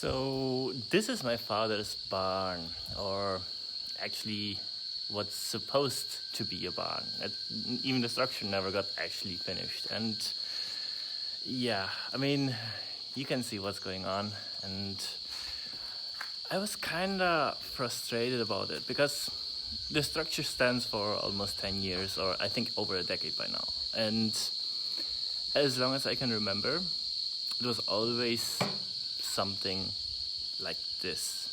So this is my father's barn, or actually what's supposed to be a barn. Even the structure never got actually finished. And yeah, I mean, you can see what's going on. And I was kinda frustrated about it because the structure stands for almost 10 years, or I think over a decade by now. And as long as I can remember, it was always something like this.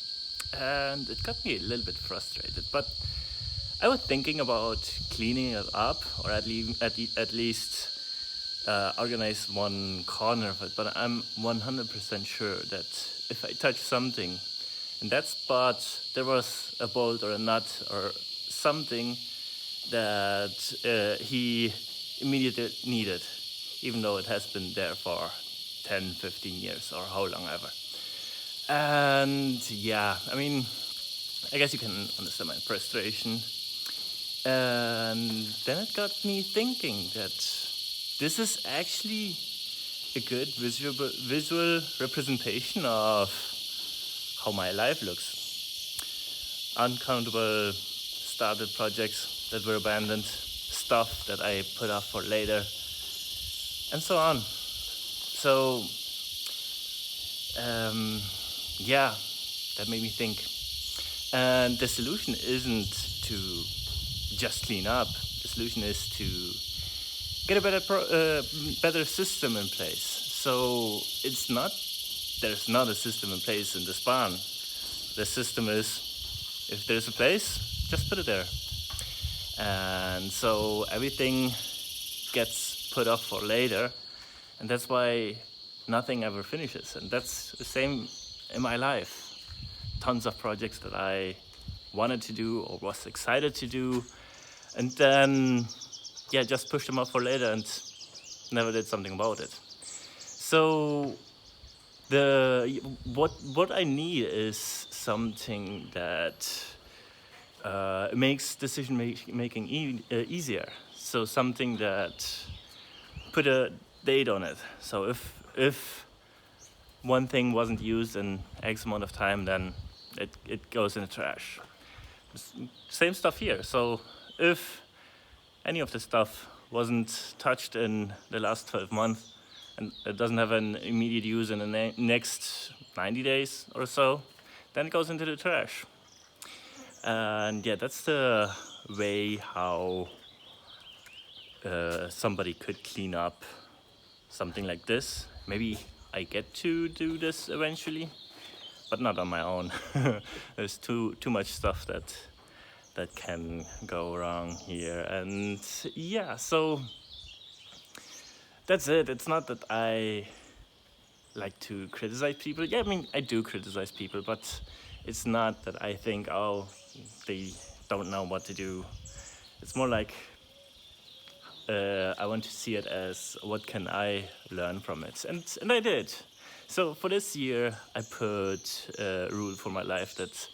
And it got me a little bit frustrated. But I was thinking about cleaning it up, or at least organize one corner of it. But I'm 100% sure that if I touch something in that spot, there was a bolt or a nut or something that he immediately needed, even though it has been there for 10, 15 years or how long ever. And yeah, I mean, I guess you can understand my frustration. And then it got me thinking that this is actually a good visual representation of how my life looks. Uncountable started projects that were abandoned, stuff that I put off for later, and so on. So, yeah, that made me think. And the solution isn't to just clean up. The solution is to get a better system in place. So there's not a system in place in this barn. The system is, if there's a place, just put it there. And so everything gets put off for later. And that's why nothing ever finishes. And that's the same in my life. Tons of projects that I wanted to do or was excited to do. And then, just pushed them off for later and never did something about it. So what I need is something that makes decision making easier. So something that put a date on it. So if one thing wasn't used in X amount of time, then it goes in the trash. Same stuff here. So if any of the stuff wasn't touched in the last 12 months and it doesn't have an immediate use in the next 90 days or so, then it goes into the trash. And that's the way how somebody could clean up something like this. Maybe I get to do this eventually, but not on my own. There's too much stuff that can go wrong here. And so that's it. It's not that I like to criticize people. I mean, I do criticize people, but it's not that I think, oh, they don't know what to do. It's more like I want to see it as what can I learn from it. And I did. So for this year, I put a rule for my life that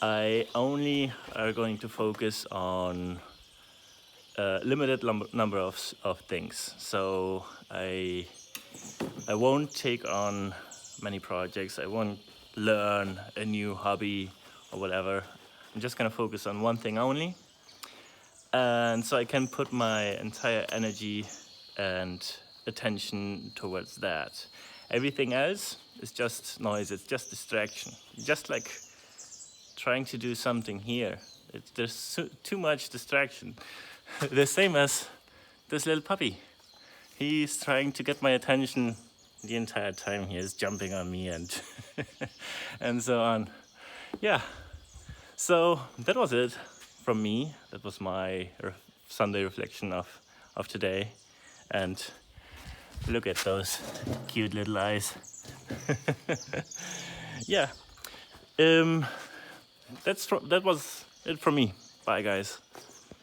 I only are going to focus on a limited number of things. So I won't take on many projects. I won't learn a new hobby or whatever. I'm just gonna focus on one thing only. And so I can put my entire energy and attention towards that. Everything else is just noise, it's just distraction. Just like trying to do something here. There's too much distraction. The same as this little puppy. He's trying to get my attention the entire time. He is jumping on me and and so on. Yeah. So that was it from me. That was my Sunday reflection of today. And look at those cute little eyes. Yeah. That was it from me. Bye, guys.